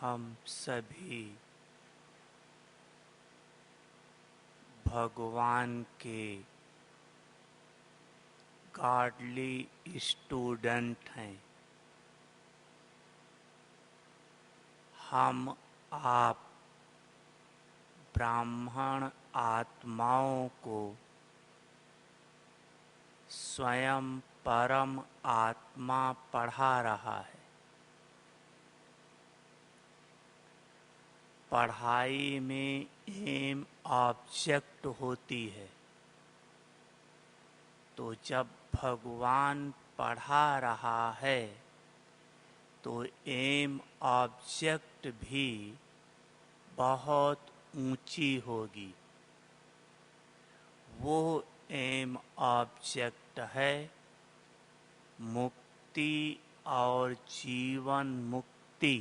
हम सभी भगवान के गॉडली स्टूडेंट हैं। हम आप ब्राह्मण आत्माओं को स्वयं परम आत्मा पढ़ा रहा है। पढ़ाई में एम ऑब्जेक्ट होती है, तो जब भगवान पढ़ा रहा है तो एम ऑब्जेक्ट भी बहुत ऊंची होगी। वो एम ऑब्जेक्ट है मुक्ति और जीवन मुक्ति।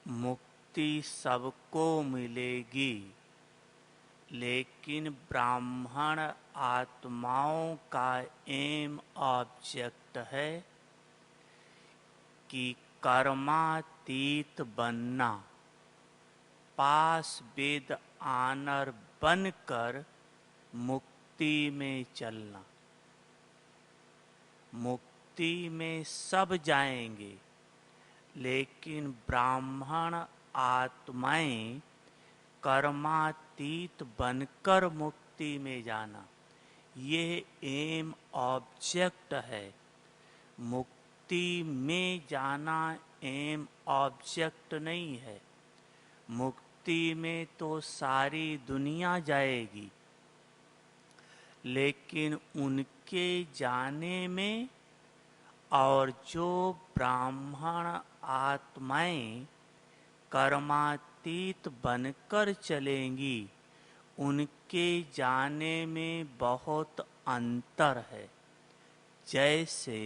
मुक्ति सबको मिलेगी, लेकिन ब्राह्मण आत्माओं का एम ऑब्जेक्ट है कि कर्मातीत बनना, पास विद आनर बनकर मुक्ति में चलना। मुक्ति में सब जाएंगे, लेकिन ब्राह्मण आत्माएं कर्मातीत बनकर मुक्ति में जाना, ये एम ऑब्जेक्ट है। मुक्ति में जाना एम ऑब्जेक्ट नहीं है। मुक्ति में तो सारी दुनिया जाएगी, लेकिन उनके जाने में और जो ब्राह्मण आत्माएं कर्मातीत बनकर चलेंगी, उनके जाने में बहुत अंतर है। जैसे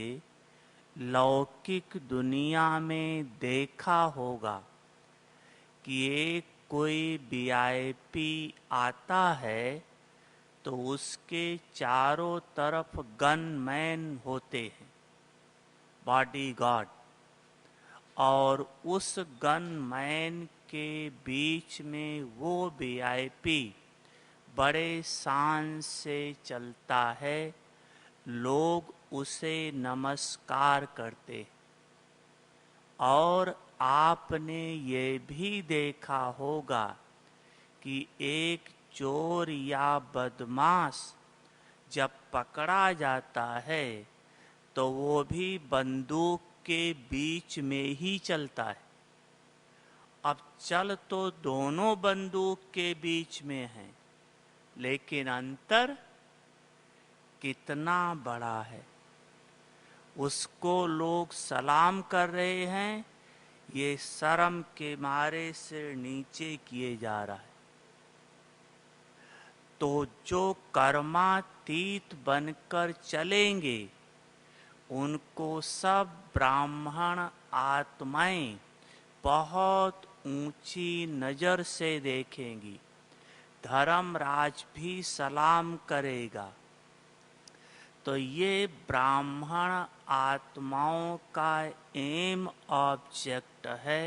लौकिक दुनिया में देखा होगा कि एक कोई वीआईपी आता है तो उसके चारों तरफ गनमैन होते हैं, बॉडीगार्ड, और उस गनमैन के बीच में वो वीआईपी बड़े शान से चलता है। लोग उसे नमस्कार करते। और आपने ये भी देखा होगा कि एक चोर या बदमाश जब पकड़ा जाता है तो वो भी बंदूक के बीच में ही चलता है। अब चल तो दोनों बंदूक के बीच में हैं, लेकिन अंतर कितना बड़ा है। उसको लोग सलाम कर रहे हैं, ये शर्म के मारे से नीचे किए जा रहा है। तो जो कर्मातीत बनकर चलेंगे, उनको सब ब्राह्मण आत्माएं बहुत ऊंची नजर से देखेंगी। धर्मराज भी सलाम करेगा। तो ये ब्राह्मण आत्माओं का एम ऑब्जेक्ट है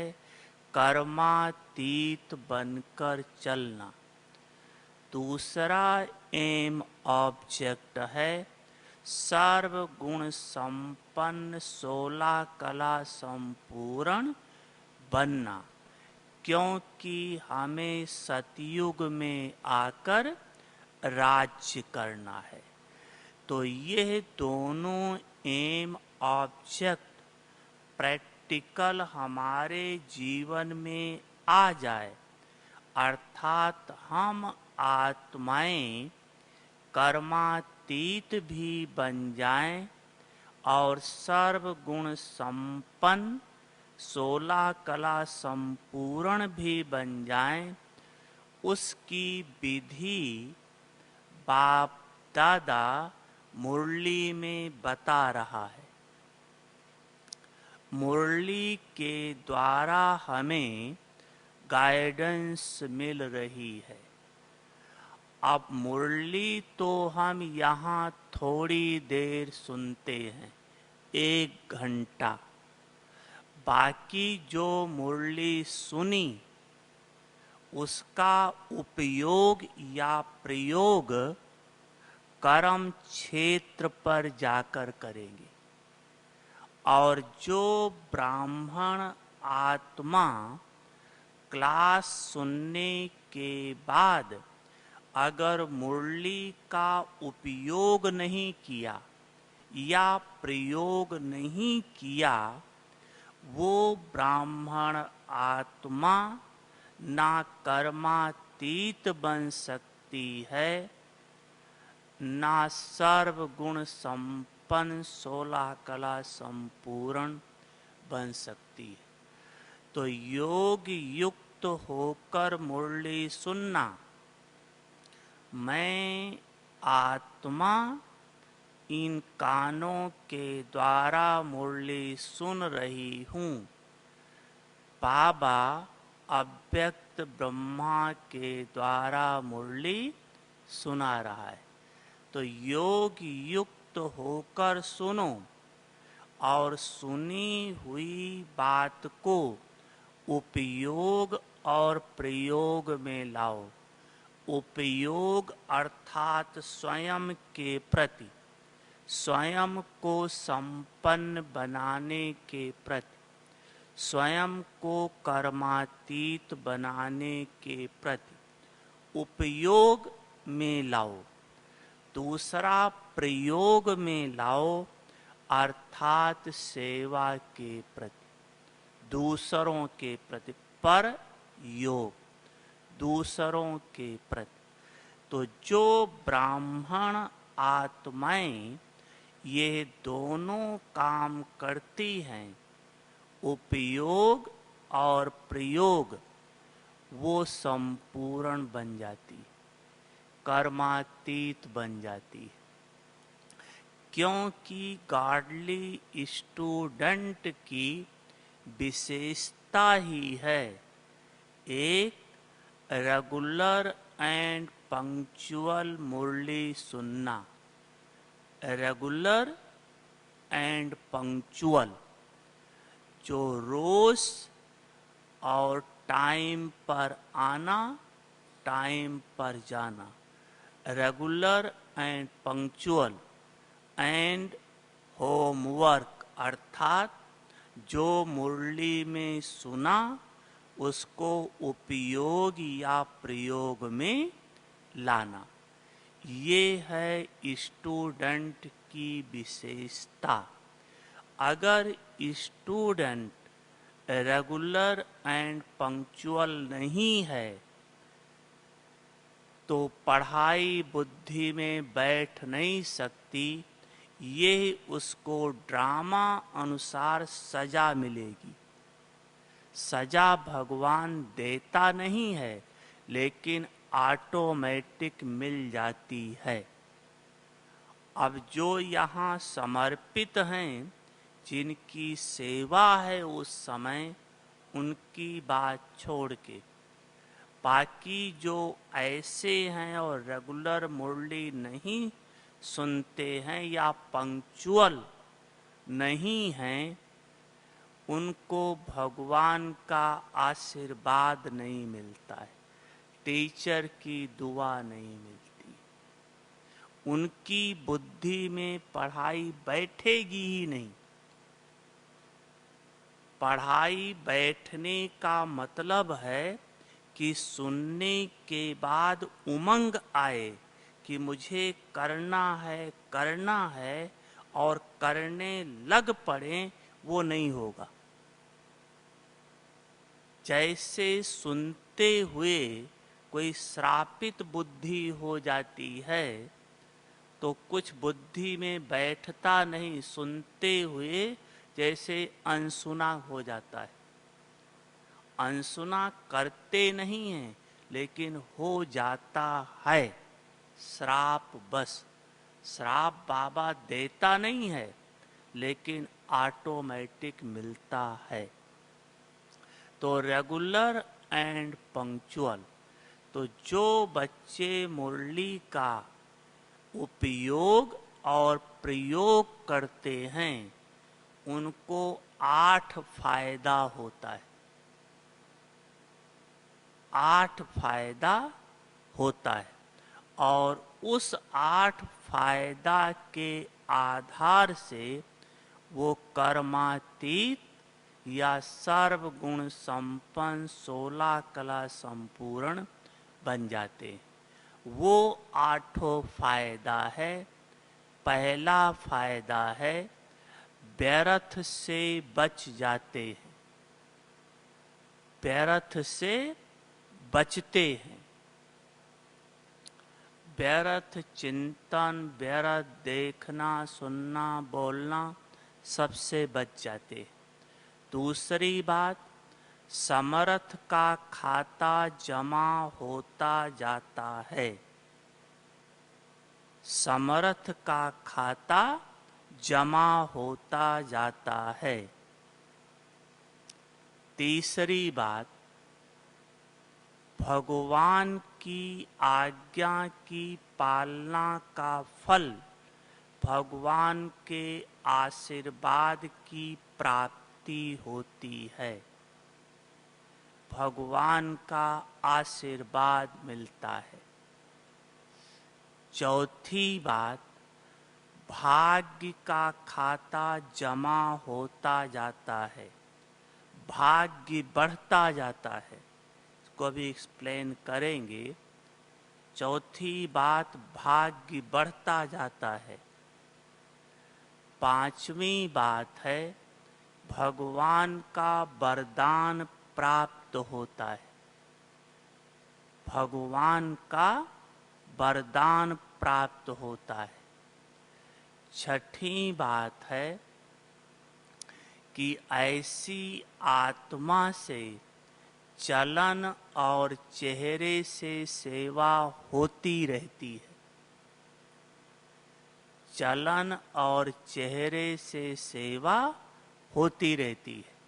कर्मातीत बनकर चलना। दूसरा एम ऑब्जेक्ट है सर्वगुण संपन्न 16 कला संपूर्ण बनना, क्योंकि हमें सतयुग में आकर राज्य करना है। तो ये दोनों एम ऑब्जेक्ट प्रैक्टिकल हमारे जीवन में आ जाए, अर्थात हम आत्माएं कर्मातीत भी बन जाएं और सर्वगुण संपन्न 16 कला संपूर्ण भी बन जाएं। उसकी विधि बाप दादा मुरली में बता रहा है। मुरली के द्वारा हमें गाइडेंस मिल रही है। अब मुरली तो हम यहाँ थोड़ी देर सुनते हैं, 1 घंटा। बाकी जो मुरली सुनी उसका उपयोग या प्रयोग कर्म क्षेत्र पर जाकर करेंगे। और जो ब्राह्मण आत्मा क्लास सुनने के बाद अगर मुरली का उपयोग नहीं किया या प्रयोग नहीं किया, वो ब्राह्मण आत्मा ना कर्मातीत बन सकती है, ना सर्वगुण संपन्न 16 कला संपूर्ण बन सकती है। तो योग युक्त होकर मुरली सुनना, मैं आत्मा इन कानों के द्वारा मुरली सुन रही हूँ, बाबा अव्यक्त ब्रह्मा के द्वारा मुरली सुना रहा है। तो योग युक्त होकर सुनो और सुनी हुई बात को उपयोग और प्रयोग में लाओ। उपयोग अर्थात स्वयं के प्रति, स्वयं को संपन्न बनाने के प्रति, स्वयं को कर्मातीत बनाने के प्रति उपयोग में लाओ। दूसरा प्रयोग में लाओ अर्थात सेवा के प्रति, दूसरों के प्रति, पर योग, दूसरों के प्रति। तो जो ब्राह्मण आत्माएं ये दोनों काम करती हैं, उपयोग और प्रयोग, वो संपूर्ण बन जाती है, कर्मातीत बन जाती है। क्योंकि गॉडली स्टूडेंट की विशेषता ही है एक रेगुलर एंड पंक्चुअल मुरली सुनना। रेगुलर एंड पंक्चुअल, जो रोज और टाइम पर आना, टाइम पर जाना। Regular and punctual and homework, अर्थात जो मुरली में सुना उसको उपयोग या प्रयोग में लाना। ये है स्टूडेंट की विशेषता। अगर स्टूडेंट रेगुलर एंड पंक्चुअल नहीं है तो पढ़ाई बुद्धि में बैठ नहीं सकती। ये उसको ड्रामा अनुसार सजा मिलेगी। सजा भगवान देता नहीं है, लेकिन ऑटोमेटिक मिल जाती है। अब जो यहाँ समर्पित हैं, जिनकी सेवा है उस समय, उनकी बात छोड़ के बाकी जो ऐसे हैं और रेगुलर मुरली नहीं सुनते हैं या पंक्चुअल नहीं हैं, उनको भगवान का आशीर्वाद नहीं मिलता है, टीचर की दुआ नहीं मिलती। उनकी बुद्धि में पढ़ाई बैठेगी ही नहीं। पढ़ाई बैठने का मतलब है कि सुनने के बाद उमंग आए कि मुझे करना है और करने लग पड़े, वो नहीं होगा। जैसे सुनते हुए कोई श्रापित बुद्धि हो जाती है तो कुछ बुद्धि में बैठता नहीं, सुनते हुए जैसे अनसुना हो जाता है। अनसुना करते नहीं हैं, लेकिन हो जाता है श्राप बस। श्राप बाबा देता नहीं है, लेकिन ऑटोमेटिक मिलता है। तो रेगुलर एंड पंक्चुअल, तो जो बच्चे मुरली का उपयोग और प्रयोग करते हैं उनको 8 फायदा होता है। 8 फायदा होता है और उस 8 फायदा के आधार से वो कर्मातीत या सर्वगुण संपन्न 16 कला संपूर्ण बन जाते हैं। वो 8 फायदा है। पहला फायदा है व्यर्थ से बच जाते हैं, व्यर्थ से बचते हैं। व्यर्थ चिंतन, व्यर्थ देखना, सुनना, बोलना सबसे बच जाते हैं। दूसरी बात, समर्थ का खाता जमा होता जाता है। समर्थ का खाता जमा होता जाता है। तीसरी बात, भगवान की आज्ञा की पालना का फल भगवान के आशीर्वाद की प्राप्ति होती है। भगवान का आशीर्वाद मिलता है। चौथी बात, भाग्य का खाता जमा होता जाता है, भाग्य बढ़ता जाता है। इसको अभी एक्सप्लेन करेंगे। चौथी बात, भाग्य बढ़ता जाता है। पांचवी बात है, भगवान का वरदान प्राप्त होता है। भगवान का वरदान प्राप्त होता है। छठी बात है कि ऐसी आत्मा से चलन और चेहरे से सेवा होती रहती है। चलन और चेहरे से सेवा होती रहती है।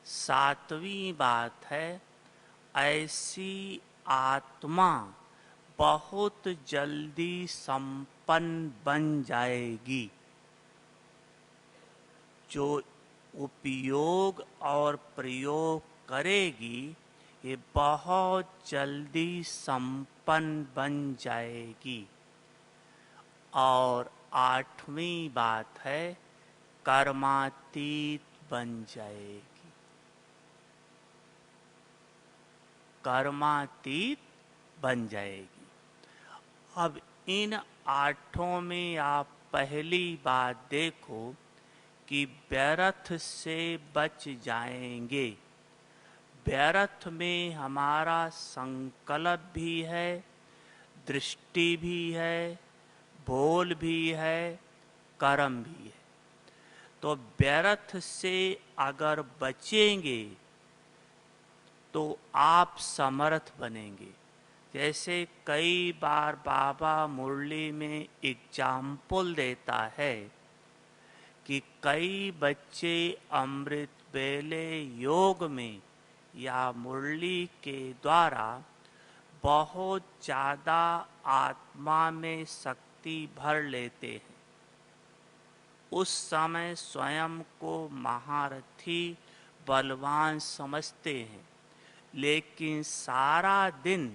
सातवीं बात है, ऐसी आत्मा बहुत जल्दी संपन्न बन जाएगी। जो उपयोग और प्रयोग करेगी ये बहुत जल्दी संपन्न बन जाएगी। और आठवीं बात है, कर्मातीत बन जाएगी। कर्मातीत बन जाएगी। अब इन 8 में आप पहली बात देखो कि व्यर्थ से बच जाएंगे। व्यर्थ में हमारा संकल्प भी है, दृष्टि भी है, बोल भी है, कर्म भी है। तो व्यर्थ से अगर बचेंगे तो आप समर्थ बनेंगे। जैसे कई बार बाबा मुरली में एग्जाम्पल देता है कि कई बच्चे अमृत बेले योग में या मुरली के द्वारा बहुत ज़्यादा आत्मा में शक्ति भर लेते हैं। उस समय स्वयं को महारथी बलवान समझते हैं, लेकिन सारा दिन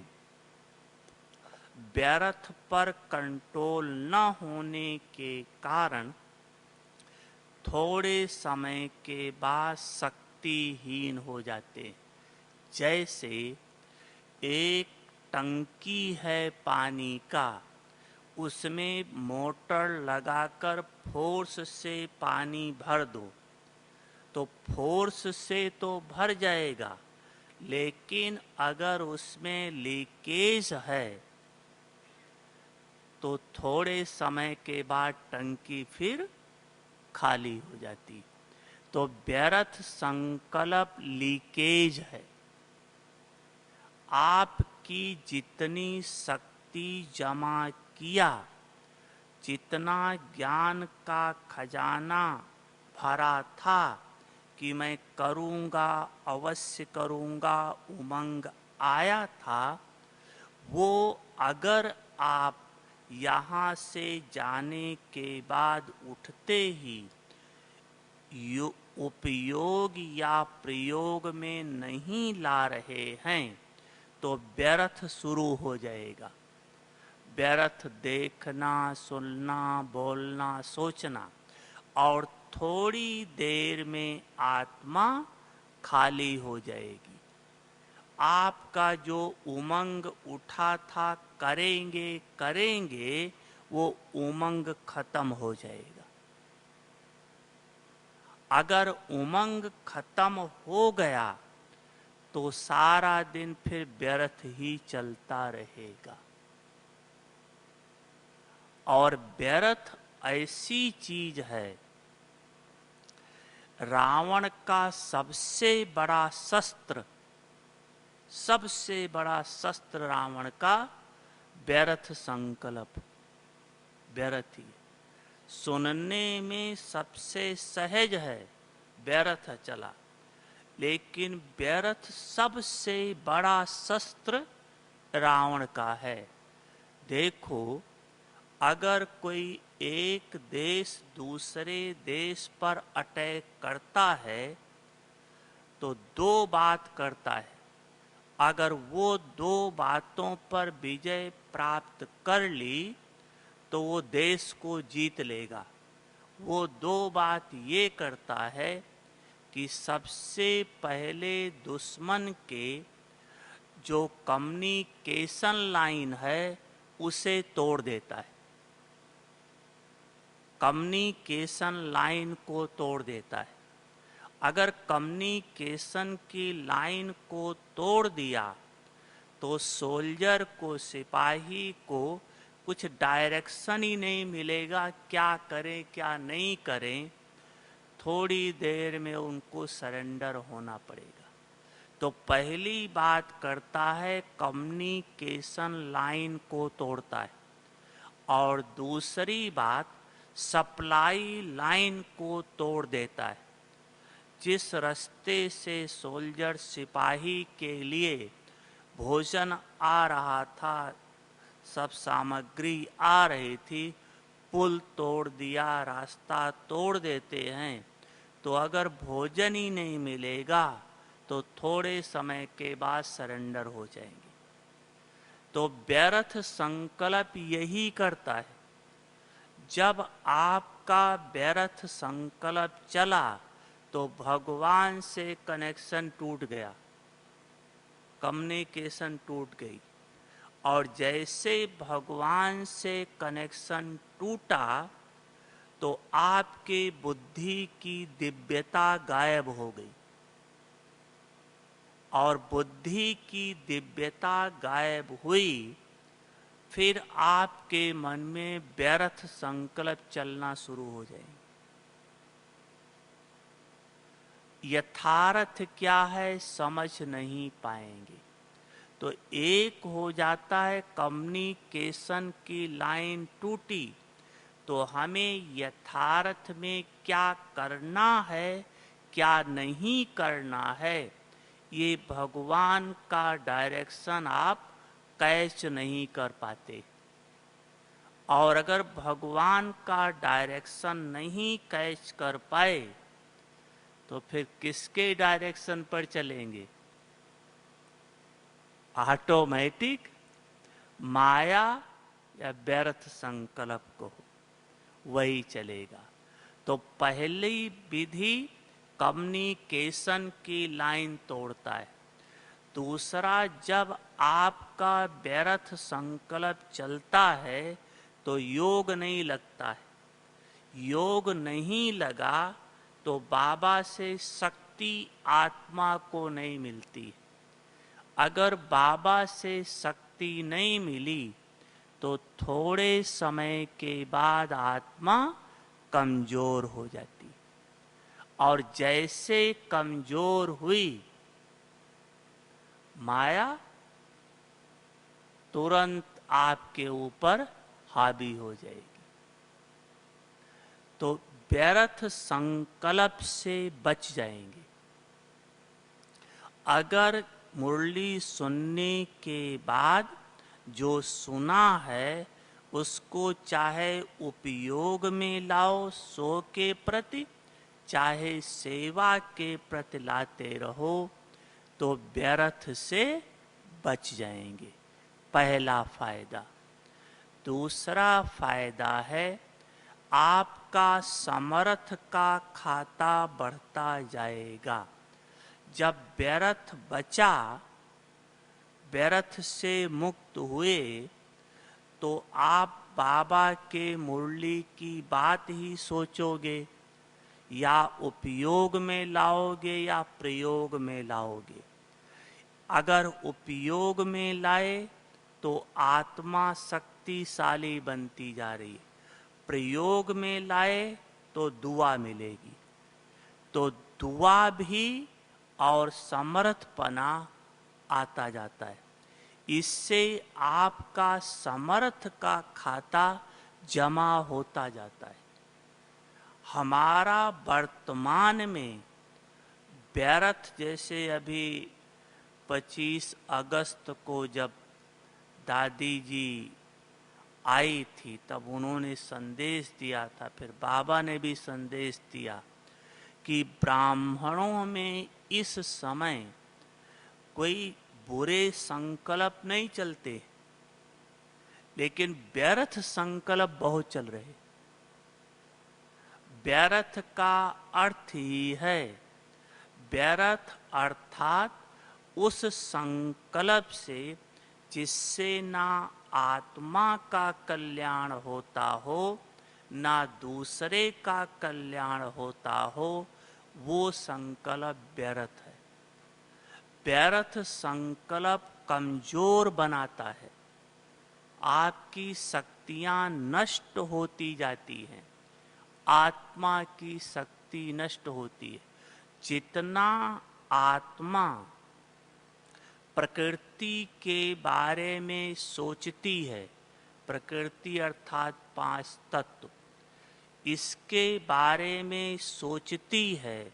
व्यर्थ पर कंट्रोल न होने के कारण थोड़े समय के बाद शक्तिहीन हो जाते हैं। जैसे एक टंकी है पानी का, उसमें मोटर लगाकर फोर्स से पानी भर दो तो फोर्स से तो भर जाएगा, लेकिन अगर उसमें लीकेज है तो थोड़े समय के बाद टंकी फिर खाली हो जाती। तो व्यर्थ संकल्प लीकेज है। आपकी जितनी शक्ति जमा किया, जितना ज्ञान का खजाना भरा था कि मैं करूँगा, अवश्य करूँगा, उमंग आया था, वो अगर आप यहाँ से जाने के बाद उठते ही उपयोग या प्रयोग में नहीं ला रहे हैं तो व्यर्थ शुरू हो जाएगा। व्यर्थ देखना, सुनना, बोलना, सोचना, और थोड़ी देर में आत्मा खाली हो जाएगी। आपका जो उमंग उठा था करेंगे करेंगे, वो उमंग खत्म हो जाएगा। अगर उमंग खत्म हो गया तो सारा दिन फिर व्यर्थ ही चलता रहेगा। और व्यर्थ ऐसी चीज है, रावण का सबसे बड़ा शस्त्र, सबसे बड़ा शस्त्र रावण का व्यर्थ संकल्प, व्यर्थ ही। सुनने में सबसे सहज है, व्यर्थ चला, लेकिन व्यर्थ सबसे बड़ा शस्त्र रावण का है। देखो, अगर कोई एक देश दूसरे देश पर अटैक करता है तो दो बात करता है। अगर वो दो बातों पर विजय प्राप्त कर ली तो वो देश को जीत लेगा। वो दो बात ये करता है कि सबसे पहले दुश्मन के जो कम्युनिकेशन लाइन है उसे तोड़ देता है, कम्युनिकेशन लाइन को तोड़ देता है। अगर कम्युनिकेशन की लाइन को तोड़ दिया तो सोल्जर को, सिपाही को कुछ डायरेक्शन ही नहीं मिलेगा, क्या करें क्या नहीं करें। थोड़ी देर में उनको सरेंडर होना पड़ेगा। तो पहली बात करता है, कम्युनिकेशन लाइन को तोड़ता है, और दूसरी बात सप्लाई लाइन को तोड़ देता है। जिस रास्ते से सोल्जर, सिपाही के लिए भोजन आ रहा था, सब सामग्री आ रही थी, पुल तोड़ दिया, रास्ता तोड़ देते हैं, तो अगर भोजन ही नहीं मिलेगा तो थोड़े समय के बाद सरेंडर हो जाएंगे। तो व्यर्थ संकल्प यही करता है। जब आपका व्यर्थ संकल्प चला तो भगवान से कनेक्शन टूट गया, कम्युनिकेशन टूट गई। और जैसे भगवान से कनेक्शन टूटा तो आपके बुद्धि की दिव्यता गायब हो गई। और बुद्धि की दिव्यता गायब हुई, फिर आपके मन में व्यर्थ संकल्प चलना शुरू हो जाएंगे। यथार्थ क्या है समझ नहीं पाएंगे। तो एक हो जाता है, कम्युनिकेशन की लाइन टूटी तो हमें यथार्थ में क्या करना है, क्या नहीं करना है, ये भगवान का डायरेक्शन आप कैच नहीं कर पाते। और अगर भगवान का डायरेक्शन नहीं कैच कर पाए तो फिर किसके डायरेक्शन पर चलेंगे? ऑटोमेटिक माया या व्यर्थ संकल्प को वही चलेगा। तो पहली विधि कम्युनिकेशन की लाइन तोड़ता है। दूसरा, जब आपका व्यर्थ संकल्प चलता है तो योग नहीं लगता है। योग नहीं लगा तो बाबा से शक्ति आत्मा को नहीं मिलती। अगर बाबा से शक्ति नहीं मिली तो थोड़े समय के बाद आत्मा कमजोर हो जाती। और जैसे कमजोर हुई, माया तुरंत आपके ऊपर हावी हो जाएगी। तो व्यर्थ संकल्प से बच जाएंगे। अगर मुरली सुनने के बाद जो सुना है उसको चाहे उपयोग में लाओ सो के प्रति, चाहे सेवा के प्रति लाते रहो तो व्यर्थ से बच जाएंगे। पहला फायदा। दूसरा फायदा है आपका समर्थ का खाता बढ़ता जाएगा। जब व्यर्थ बचा, व्यर्थ से मुक्त हुए, तो आप बाबा के मुरली की बात ही सोचोगे, या उपयोग में लाओगे या प्रयोग में लाओगे। अगर उपयोग में लाए तो आत्मा शक्तिशाली बनती जा रही है, प्रयोग में लाए तो दुआ मिलेगी। तो दुआ भी और समर्थपना आता जाता है। इससे आपका समर्थ का खाता जमा होता जाता है। हमारा वर्तमान में व्यर्थ, जैसे अभी 25 अगस्त को जब दादी जी आई थी तब उन्होंने संदेश दिया था, फिर बाबा ने भी संदेश दिया कि ब्राह्मणों में इस समय कोई बुरे संकल्प नहीं चलते, लेकिन व्यर्थ संकल्प बहुत चल रहे। व्यर्थ का अर्थ ही है, व्यर्थ अर्थात उस संकल्प से जिससे ना आत्मा का कल्याण होता हो, ना दूसरे का कल्याण होता हो, वो संकल्प व्यर्थ है। व्यर्थ संकल्प कमजोर बनाता है, आपकी शक्तियां नष्ट होती जाती हैं, आत्मा की शक्ति नष्ट होती है। जितना आत्मा प्रकृति के बारे में सोचती है, प्रकृति अर्थात 5 तत्व, इसके बारे में सोचती है,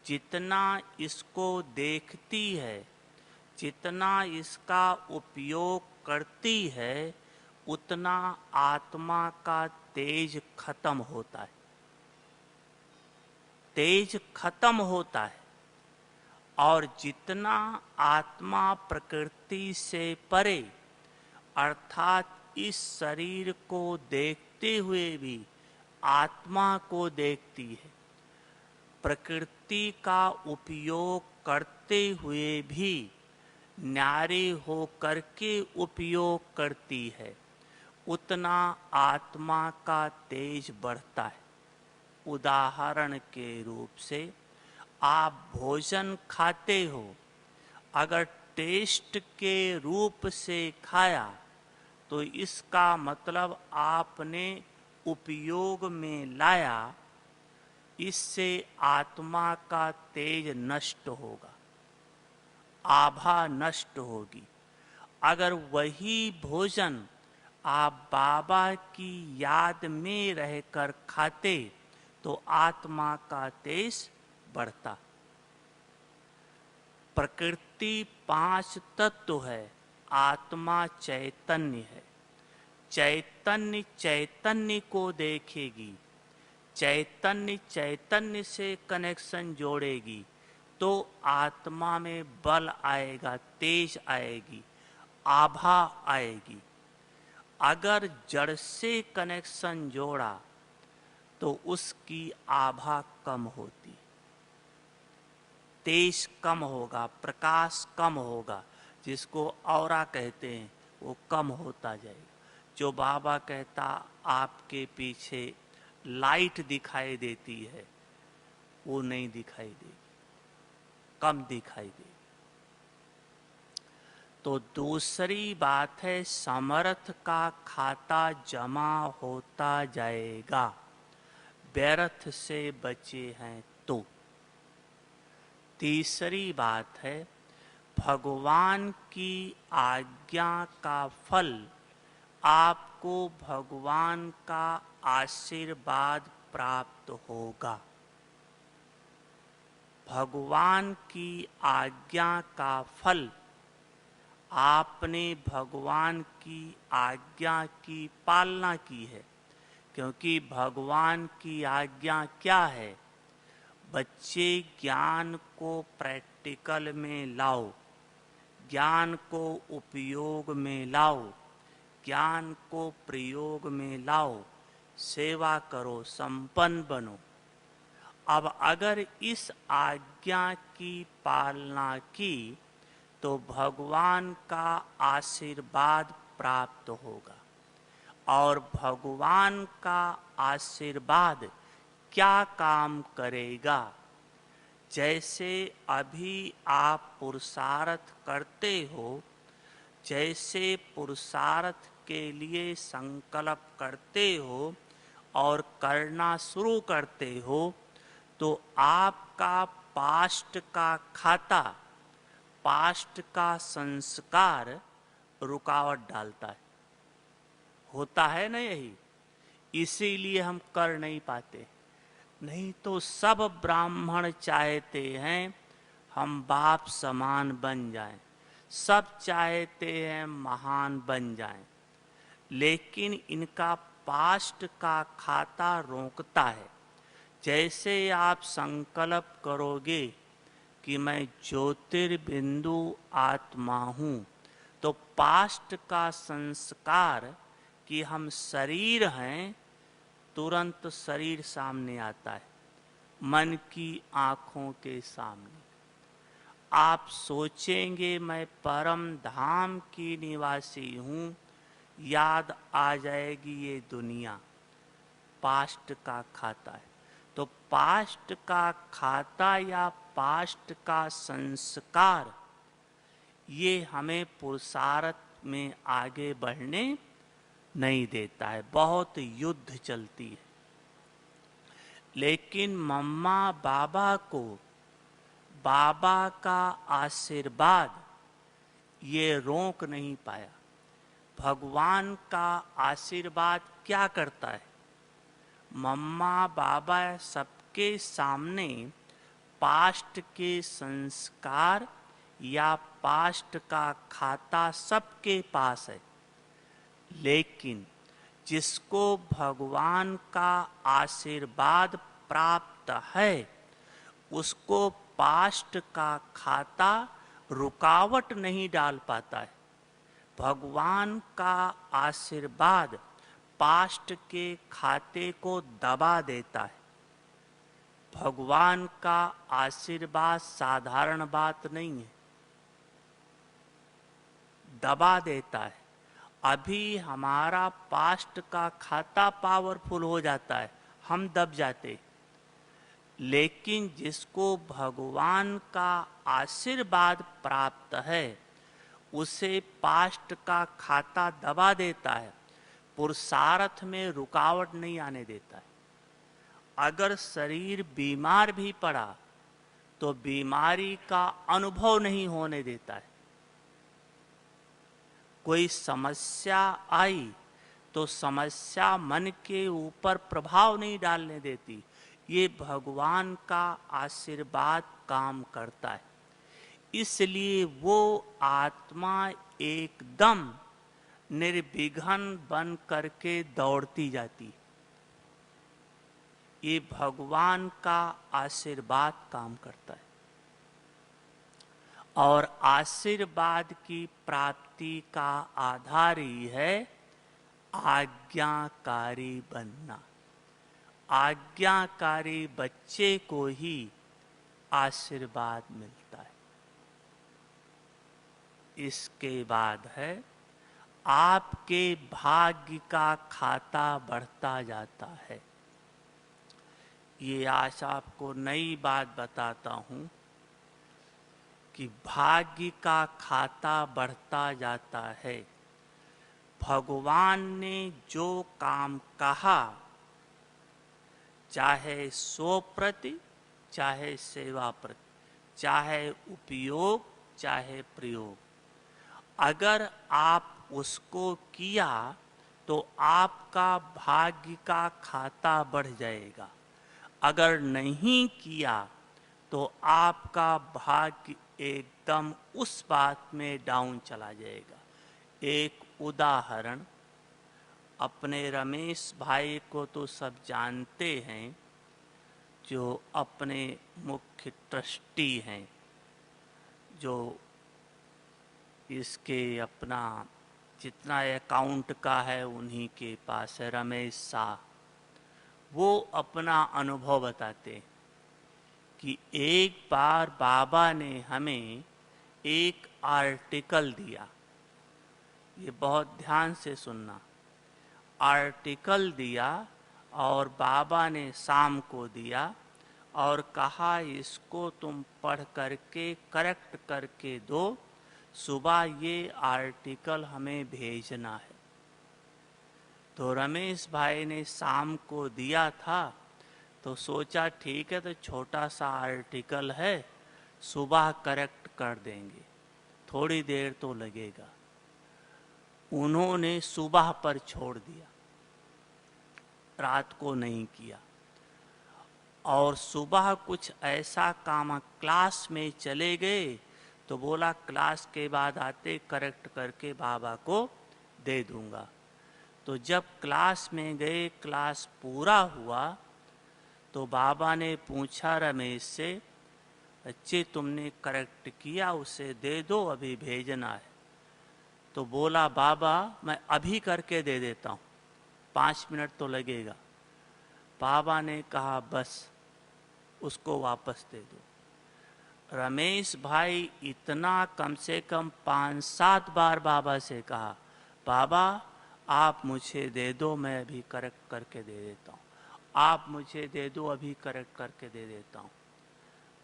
जितना इसको देखती है, जितना इसका उपयोग करती है, उतना आत्मा का तेज खत्म होता है। तेज खत्म होता है। और जितना आत्मा प्रकृति से परे, अर्थात इस शरीर को देखते हुए भी आत्मा को देखती है, प्रकृति का उपयोग करते हुए भी न्यारी हो करके उपयोग करती है, उतना आत्मा का तेज बढ़ता है। उदाहरण के रूप से आप भोजन खाते हो, अगर टेस्ट के रूप से खाया तो इसका मतलब आपने उपयोग में लाया, इससे आत्मा का तेज नष्ट होगा, आभा नष्ट होगी। अगर वही भोजन आप बाबा की याद में रहकर खाते तो आत्मा का तेज बढ़ता। प्रकृति 5 तत्व है, आत्मा चैतन्य है। चैतन्य चैतन्य को देखेगी, चैतन्य चैतन्य से कनेक्शन जोड़ेगी, तो आत्मा में बल आएगा, तेज आएगी, आभा आएगी। अगर जड़ से कनेक्शन जोड़ा तो उसकी आभा कम होती, तेज कम होगा, प्रकाश कम होगा, जिसको औरा कहते हैं, वो कम होता जाएगा। जो बाबा कहता आपके पीछे लाइट दिखाई देती है, वो नहीं दिखाई देगी, कम दिखाई देगी। तो दूसरी बात है, समर्थ का खाता जमा होता जाएगा, व्यर्थ से बचे हैं तो। तीसरी बात है, भगवान की आज्ञा का फल आपको भगवान का आशीर्वाद प्राप्त होगा। भगवान की आज्ञा का फल, आपने भगवान की आज्ञा की पालना की है, क्योंकि भगवान की आज्ञा क्या है? बच्चे ज्ञान को प्रैक्टिकल में लाओ, ज्ञान को उपयोग में लाओ, ज्ञान को प्रयोग में लाओ, सेवा करो, संपन्न बनो। अब अगर इस आज्ञा की पालना की तो भगवान का आशीर्वाद प्राप्त होगा। और भगवान का आशीर्वाद क्या काम करेगा? जैसे अभी आप पुरुषार्थ करते हो, जैसे पुरुषार्थ के लिए संकल्प करते हो और करना शुरू करते हो, तो आपका पास्ट का खाता, पास्ट का संस्कार रुकावट डालता है। होता है ना यही? इसीलिए हम कर नहीं पाते। नहीं तो सब ब्राह्मण चाहते हैं हम बाप समान बन जाएं, सब चाहते हैं महान बन जाएं, लेकिन इनका पास्ट का खाता रोकता है। जैसे आप संकल्प करोगे कि मैं ज्योतिर्बिंदु आत्मा हूँ, तो पास्ट का संस्कार कि हम शरीर हैं, तुरंत शरीर सामने आता है, मन की आँखों के सामने। आप सोचेंगे मैं परम धाम की निवासी हूँ, याद आ जाएगी ये दुनिया। पास्ट का खाता है। तो पास्ट का खाता या पास्ट का संस्कार ये हमें पुरुषार्थ में आगे बढ़ने नहीं देता है। बहुत युद्ध चलती है, लेकिन मम्मा बाबा को बाबा का आशीर्वाद ये रोक नहीं पाया। भगवान का आशीर्वाद क्या करता है? मम्मा बाबा सबके सामने पास्ट के संस्कार या पास्ट का खाता सबके पास है, लेकिन जिसको भगवान का आशीर्वाद प्राप्त है उसको पास्ट का खाता रुकावट नहीं डाल पाता है। भगवान का आशीर्वाद पास्ट के खाते को दबा देता है। भगवान का आशीर्वाद साधारण बात नहीं है, दबा देता है। अभी हमारा पास्ट का खाता पावरफुल हो जाता है, हम दब जाते। लेकिन जिसको भगवान का आशीर्वाद प्राप्त है उसे पास्ट का खाता दबा देता है, पुरुषार्थ में रुकावट नहीं आने देता है। अगर शरीर बीमार भी पड़ा तो बीमारी का अनुभव नहीं होने देता है। कोई समस्या आई तो समस्या मन के ऊपर प्रभाव नहीं डालने देती। ये भगवान का आशीर्वाद काम करता है। इसलिए वो आत्मा एकदम निर्विघ्न बन करके दौड़ती जाती। ये भगवान का आशीर्वाद काम करता है। और आशीर्वाद की प्राप्ति का आधार ही है आज्ञाकारी बनना। आज्ञाकारी बच्चे को ही आशीर्वाद मिलता है। इसके बाद है आपके भाग्य का खाता बढ़ता जाता है। ये आज आपको नई बात बताता हूँ कि भाग्य का खाता बढ़ता जाता है। भगवान ने जो काम कहा, चाहे सो प्रति, चाहे सेवा प्रति, चाहे उपयोग, चाहे प्रयोग, अगर आप उसको किया तो आपका भाग्य का खाता बढ़ जाएगा। अगर नहीं किया तो आपका भाग्य एकदम उस बात में डाउन चला जाएगा। एक उदाहरण, अपने रमेश भाई को तो सब जानते हैं। जो अपने मुख्य ट्रस्टी हैं, जो इसके अपना जितना अकाउंट का है उन्हीं के पास है, रमेश शाह, वो अपना अनुभव बताते कि एक बार बाबा ने हमें एक आर्टिकल दिया। ये बहुत ध्यान से सुनना। आर्टिकल दिया और बाबा ने शाम को दिया और कहा इसको तुम पढ़ करके करेक्ट करके दो, सुबह ये आर्टिकल हमें भेजना है। तो रमेश भाई ने शाम को दिया था, तो सोचा ठीक है, तो छोटा सा आर्टिकल है, सुबह करेक्ट कर देंगे, थोड़ी देर तो लगेगा। उन्होंने सुबह पर छोड़ दिया, रात को नहीं किया। और सुबह कुछ ऐसा काम, क्लास में चले गए तो बोला क्लास के बाद आते करेक्ट करके बाबा को दे दूंगा। तो जब क्लास में गए, क्लास पूरा हुआ, तो बाबा ने पूछा रमेश से, बच्चे तुमने करेक्ट किया, उसे दे दो, अभी भेजना है। तो बोला बाबा मैं अभी करके दे देता हूँ, 5 मिनट तो लगेगा। बाबा ने कहा बस उसको वापस दे दो। रमेश भाई इतना कम से कम 5-7 बार बाबा से कहा, बाबा आप मुझे दे दो, मैं अभी करेक्ट करके दे देता हूँ, आप मुझे दे दो, अभी करेक्ट करके दे देता हूँ।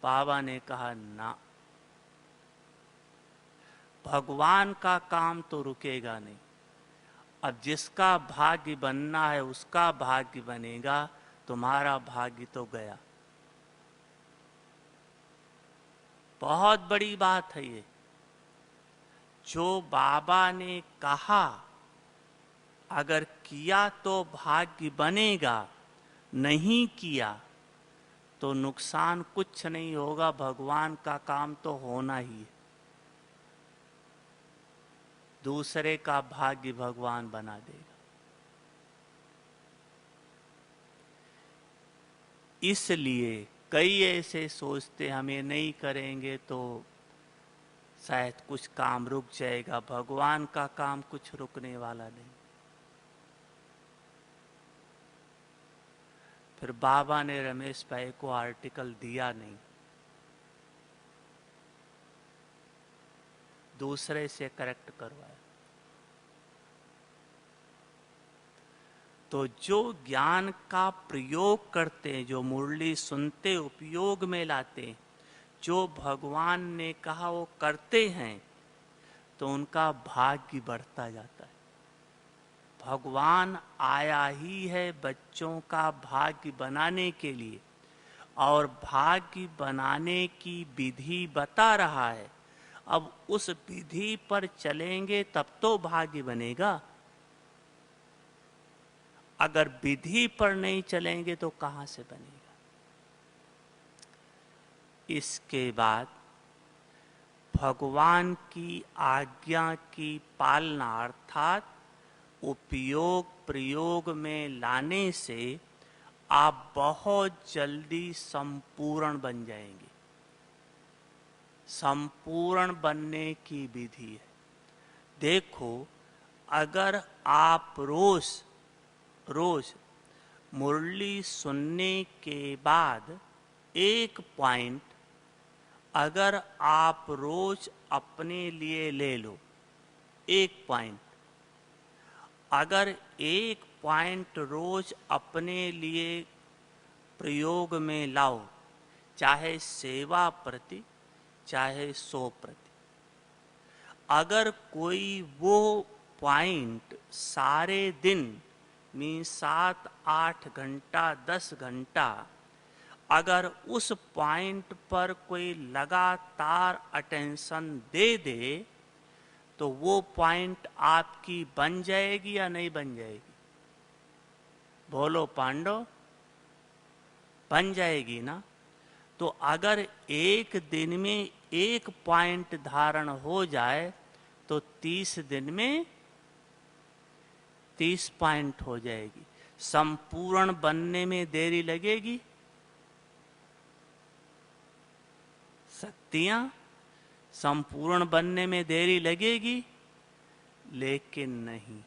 बाबा ने कहा ना, भगवान का काम तो रुकेगा नहीं। अब जिसका भाग्य बनना है उसका भाग्य बनेगा, तुम्हारा भाग्य तो गया। बहुत बड़ी बात है ये। जो बाबा ने कहा अगर किया तो भाग्य बनेगा, नहीं किया तो नुकसान कुछ नहीं होगा, भगवान का काम तो होना ही है। दूसरे का भाग्य भगवान बना देगा। इसलिए कई ऐसे सोचते हम ये नहीं करेंगे तो शायद कुछ काम रुक जाएगा। भगवान का काम कुछ रुकने वाला नहीं। फिर बाबा ने रमेश भाई को आर्टिकल दिया नहीं, दूसरे से करेक्ट करवाया। तो जो ज्ञान का प्रयोग करते हैं, जो मुरली सुनते उपयोग में लाते हैं, जो भगवान ने कहा वो करते हैं, तो उनका भाग्य बढ़ता जाता है। भगवान आया ही है बच्चों का भाग्य बनाने के लिए, और भाग्य बनाने की विधि बता रहा है। अब उस विधि पर चलेंगे तब तो भाग्य बनेगा। अगर विधि पर नहीं चलेंगे तो कहां से बनेगा। इसके बाद भगवान की आज्ञा की पालना अर्थात उपयोग प्रयोग में लाने से आप बहुत जल्दी संपूर्ण बन जाएंगे। संपूर्ण बनने की विधि है। देखो, अगर आप रोज मुरली सुनने के बाद एक पॉइंट अगर आप रोज अपने लिए ले लो, एक पॉइंट, अगर एक पॉइंट रोज अपने लिए प्रयोग में लाओ, चाहे सेवा प्रति चाहे 100 प्रति, अगर कोई वो पॉइंट सारे दिन में 7-8 घंटा 10 घंटा अगर उस पॉइंट पर कोई लगातार अटेंशन दे दे, तो वो पॉइंट आपकी बन जाएगी या नहीं बन जाएगी? बोलो पांडव, बन जाएगी ना। तो अगर एक दिन में एक पॉइंट धारण हो जाए तो 30 दिन में 30 पॉइंट हो जाएगी। संपूर्ण बनने में देरी लगेगी? शक्तियां संपूर्ण बनने में देरी लगेगी, लेकिन नहीं,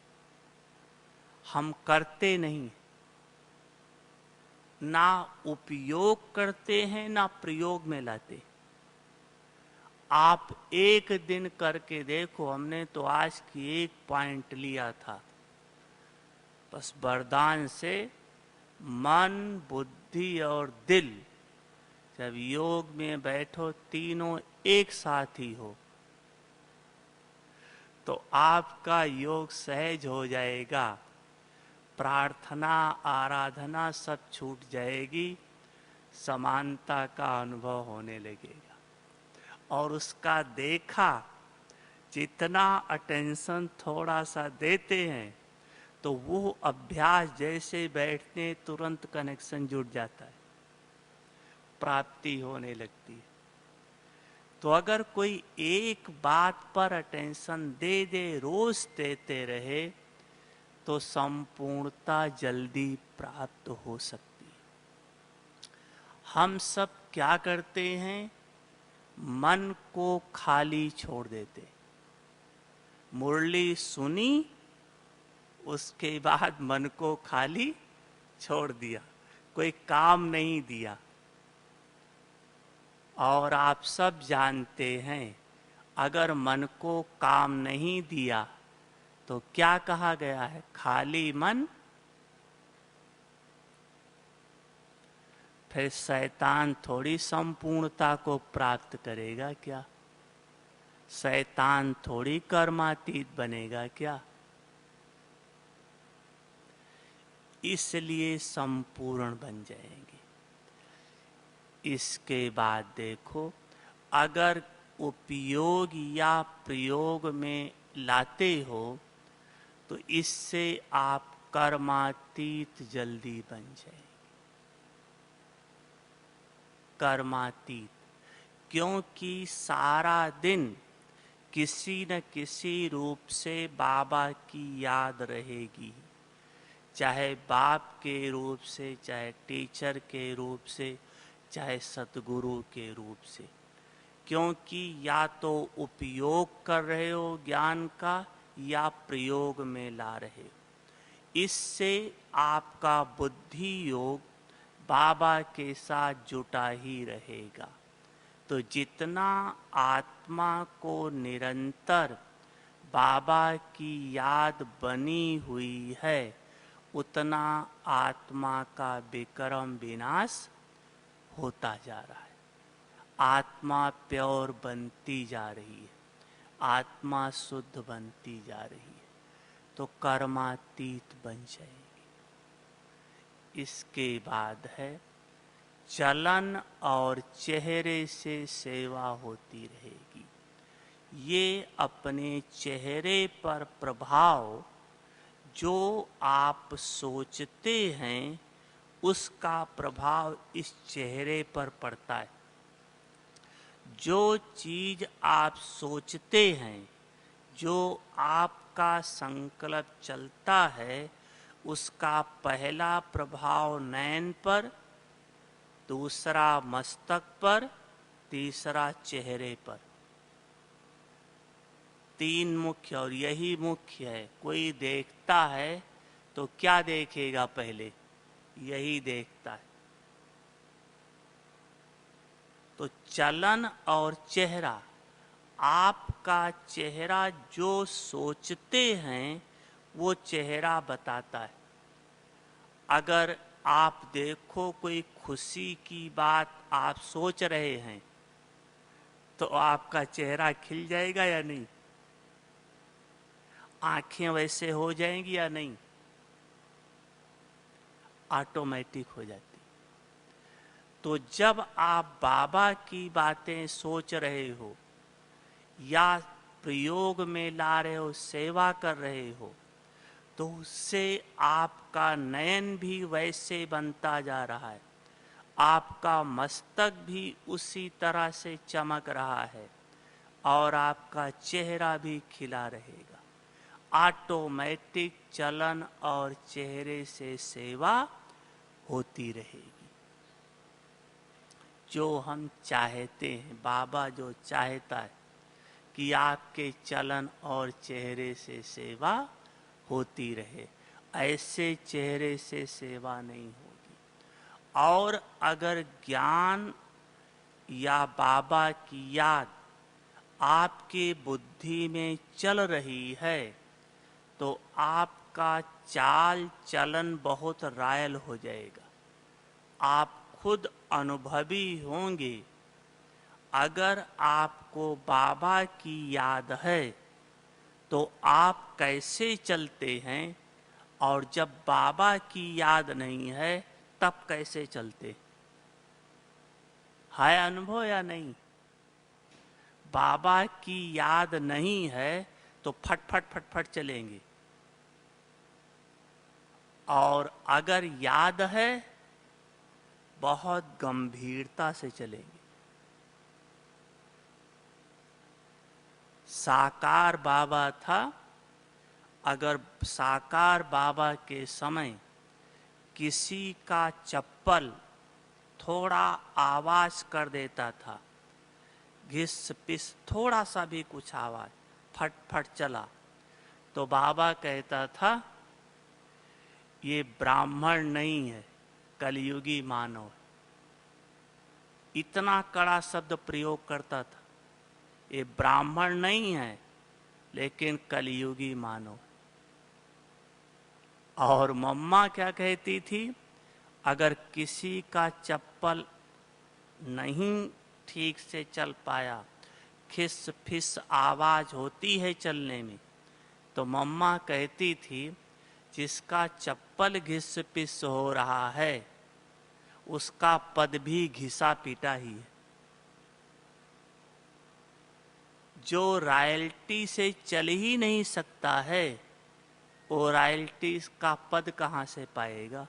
हम करते नहीं, ना उपयोग करते हैं ना प्रयोग में लाते। आप एक दिन करके देखो, हमने तो आज की एक पॉइंट लिया था, बस वरदान से मन, बुद्धि और दिल जब योग में बैठो, तीनों एक साथ ही हो, तो आपका योग सहज हो जाएगा। प्रार्थना, आराधना सब छूट जाएगी, समानता का अनुभव होने लगेगा। और उसका देखा, जितना अटेंशन थोड़ा सा देते हैं तो वो अभ्यास जैसे बैठने तुरंत कनेक्शन जुड़ जाता है, प्राप्ति होने लगती है। तो अगर कोई एक बात पर अटेंशन दे दे, रोज देते रहे, तो संपूर्णता जल्दी प्राप्त हो सकती है। हम सब क्या करते हैं? मन को खाली छोड़ देते। मुरली सुनी, उसके बाद मन को खाली छोड़ दिया, कोई काम नहीं दिया। और आप सब जानते हैं, अगर मन को काम नहीं दिया तो क्या कहा गया है? खाली मन। फिर शैतान थोड़ी संपूर्णता को प्राप्त करेगा क्या? शैतान थोड़ी कर्मातीत बनेगा क्या? इसलिए संपूर्ण बन जाएंगे। इसके बाद देखो, अगर उपयोग या प्रयोग में लाते हो तो इससे आप कर्मातीत जल्दी बन जाएंगे। कर्मातीत, क्योंकि सारा दिन किसी न किसी रूप से बाबा की याद रहेगी, चाहे बाप के रूप से, चाहे टीचर के रूप से, चाहे सतगुरु के रूप से। क्योंकि या तो उपयोग कर रहे हो ज्ञान का या प्रयोग में ला रहे हो। इससे आपका बुद्धि योग बाबा के साथ जुटा ही रहेगा। तो जितना आत्मा को निरंतर बाबा की याद बनी हुई है, उतना आत्मा का विक्रम विनाश होता जा रहा है। आत्मा प्योर बनती जा रही है, आत्मा शुद्ध बनती जा रही है, तो कर्मातीत बन जाएगी। इसके बाद है चलन और चेहरे से सेवा होती रहेगी। ये अपने चेहरे पर प्रभाव, जो आप सोचते हैं उसका प्रभाव इस चेहरे पर पड़ता है। जो चीज आप सोचते हैं, जो आपका संकल्प चलता है, उसका पहला प्रभाव नयन पर, दूसरा मस्तक पर, तीसरा चेहरे पर। तीन मुख्य, और यही मुख्य है। कोई देखता है तो क्या देखेगा? पहले यही देखता है। तो चलन और चेहरा, आपका चेहरा जो सोचते हैं वो चेहरा बताता है। अगर आप देखो कोई खुशी की बात आप सोच रहे हैं, तो आपका चेहरा खिल जाएगा या नहीं? आंखें वैसे हो जाएंगी या नहीं? ऑटोमेटिक हो जाती। तो जब आप बाबा की बातें सोच रहे हो या प्रयोग में ला रहे हो, सेवा कर रहे हो, तो उससे आपका नयन भी वैसे बनता जा रहा है, आपका मस्तक भी उसी तरह से चमक रहा है, और आपका चेहरा भी खिला रहेगा। ऑटोमेटिक चलन और चेहरे से सेवा होती रहेगी। जो हम चाहते हैं, बाबा जो चाहता है कि आपके चलन और चेहरे से सेवा होती रहे, ऐसे चेहरे से सेवा नहीं होगी। और अगर ज्ञान या बाबा की याद आपके बुद्धि में चल रही है तो आपका चाल चलन बहुत रायल हो जाएगा। आप खुद अनुभवी होंगे। अगर आपको बाबा की याद है तो आप कैसे चलते हैं, और जब बाबा की याद नहीं है तब कैसे चलते? है अनुभव या नहीं? बाबा की याद नहीं है तो फट फट फट फट चलेंगे, और अगर याद है बहुत गंभीरता से चलेंगे। साकार बाबा था, अगर साकार बाबा के समय किसी का चप्पल थोड़ा आवाज कर देता था, घिस पिस थोड़ा सा भी कुछ आवाज, फट फट चला, तो बाबा कहता था ये ब्राह्मण नहीं है, कलयुगी मानव। इतना कड़ा शब्द प्रयोग करता था, ये ब्राह्मण नहीं है लेकिन कलयुगी मानव। और मम्मा क्या कहती थी, अगर किसी का चप्पल नहीं ठीक से चल पाया, खिस फिस आवाज होती है चलने में, तो मम्मा कहती थी जिसका चप्पल घिस पिस हो रहा है उसका पद भी घिसा पीटा ही है। जो रॉयल्टी से चल ही नहीं सकता है वो रॉयल्टी का पद कहां से पाएगा?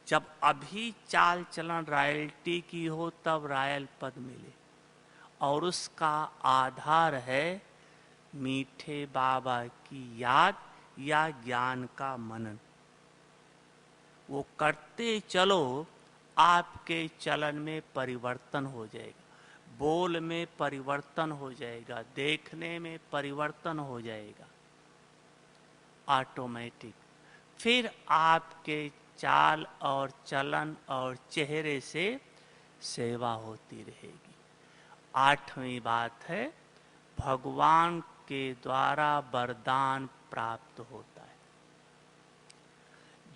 जब अभी चाल चलन रॉयल्टी की हो तब रॉयल पद मिले, और उसका आधार है मीठे बाबा की याद या ज्ञान का मनन। वो करते चलो, आपके चलन में परिवर्तन हो जाएगा, बोल में परिवर्तन हो जाएगा, देखने में परिवर्तन हो जाएगा ऑटोमेटिक। फिर आपके चाल और चलन और चेहरे से सेवा होती रहेगी। 8वीं बात है, भगवान के द्वारा वरदान प्राप्त होता है।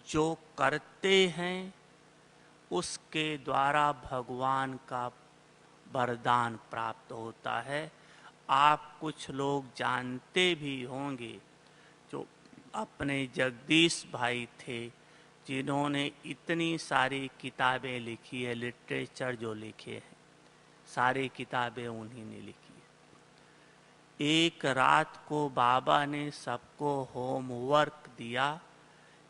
जो करते हैं उसके द्वारा भगवान का वरदान प्राप्त होता है। आप कुछ लोग जानते भी होंगे, जो अपने जगदीश भाई थे जिन्होंने इतनी सारी किताबें लिखी है, लिटरेचर जो लिखे हैं सारी किताबें उन्हीं ने लिखी है। एक रात को बाबा ने सबको होमवर्क दिया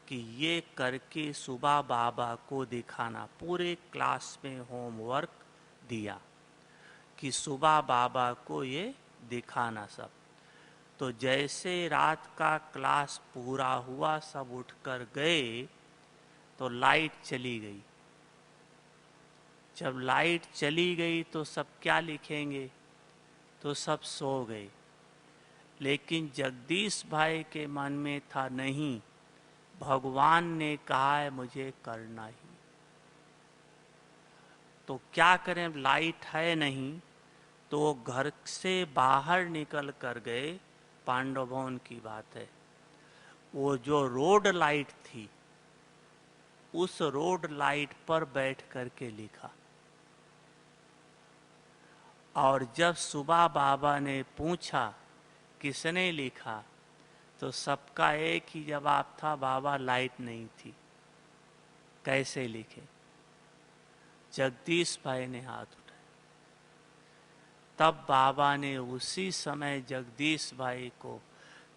कि ये करके सुबह बाबा को दिखाना। पूरे क्लास में होमवर्क दिया कि सुबह बाबा को ये दिखाना सब। तो जैसे रात का क्लास पूरा हुआ, सब उठकर गए तो लाइट चली गई। जब लाइट चली गई तो सब क्या लिखेंगे, तो सब सो गए। लेकिन जगदीश भाई के मन में था, नहीं, भगवान ने कहा है मुझे करना ही। तो क्या करें, लाइट है नहीं, तो वो घर से बाहर निकल कर गए। पांडव भवन की बात है। वो जो रोड लाइट थी उस रोड लाइट पर बैठ करके लिखा। और जब सुबह बाबा ने पूछा किसने लिखा, तो सबका एक ही जवाब था, बाबा लाइट नहीं थी, कैसे लिखे। जगदीश भाई ने हाथ उठाया। तब बाबा ने उसी समय जगदीश भाई को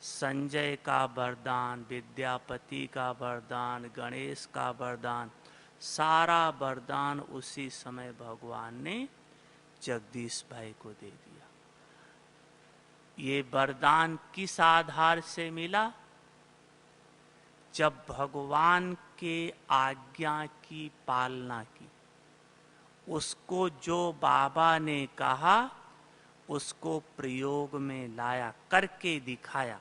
संजय का वरदान, विद्यापति का वरदान, गणेश का वरदान, सारा वरदान उसी समय भगवान ने जगदीश भाई को दे दिया। ये वरदान किस आधार से मिला? जब भगवान के आज्ञा की पालना की, उसको जो बाबा ने कहा उसको प्रयोग में लाया, करके दिखाया,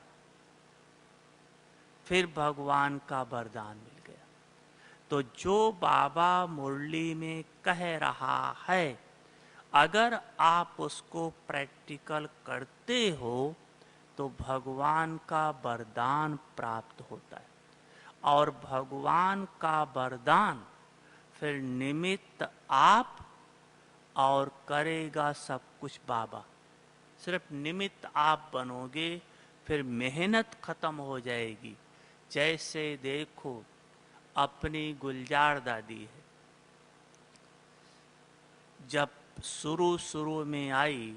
फिर भगवान का वरदान मिल गया। तो जो बाबा मुरली में कह रहा है, अगर आप उसको प्रैक्टिकल करते हो तो भगवान का वरदान प्राप्त होता है। और भगवान का वरदान फिर निमित्त आप और करेगा सब कुछ बाबा। सिर्फ निमित्त आप बनोगे, फिर मेहनत खत्म हो जाएगी। जैसे देखो अपनी गुलजार दादी है, जब शुरू शुरू में आई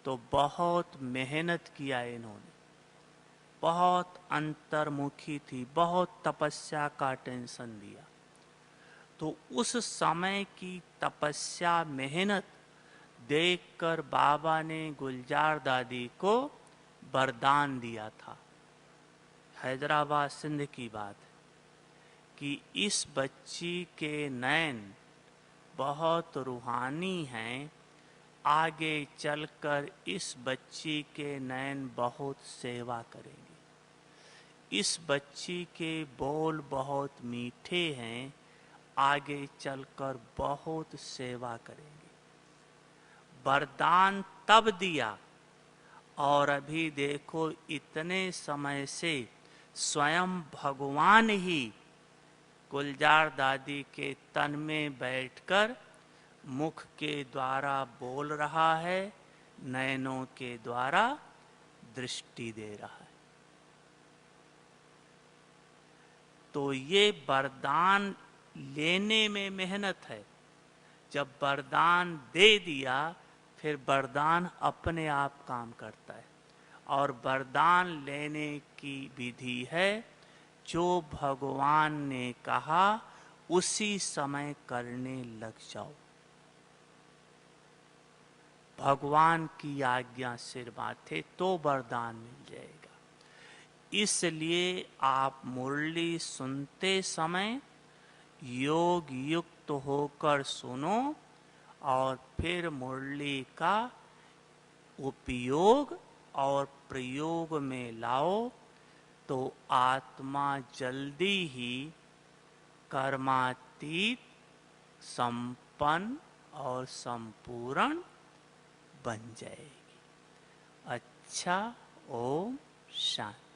तो बहुत मेहनत किया इन्होंने, बहुत अंतर्मुखी थी, बहुत तपस्या का टेंशन दिया। तो उस समय की तपस्या मेहनत देखकर बाबा ने गुलजार दादी को वरदान दिया था। हैदराबाद सिंध की बात है कि इस बच्ची के नैन बहुत रूहानी हैं, आगे चलकर इस बच्ची के नैन बहुत सेवा करेंगे। इस बच्ची के बोल बहुत मीठे हैं, आगे चलकर बहुत सेवा करेंगे। वरदान तब दिया और अभी देखो इतने समय से स्वयं भगवान ही गुलजार दादी के तन में बैठकर मुख के द्वारा बोल रहा है, नयनों के द्वारा दृष्टि दे रहा है। तो ये वरदान लेने में मेहनत है। जब वरदान दे दिया, फिर वरदान अपने आप काम करता है। और वरदान लेने की विधि है, जो भगवान ने कहा उसी समय करने लग जाओ। भगवान की आज्ञा सिर माथे तो वरदान मिल जाएगा। इसलिए आप मुरली सुनते समय योग युक्त होकर सुनो और फिर मुरली का उपयोग और प्रयोग में लाओ, तो आत्मा जल्दी ही कर्मातीत, संपन्न और संपूर्ण बन जाएगी। अच्छा, ओम शांति।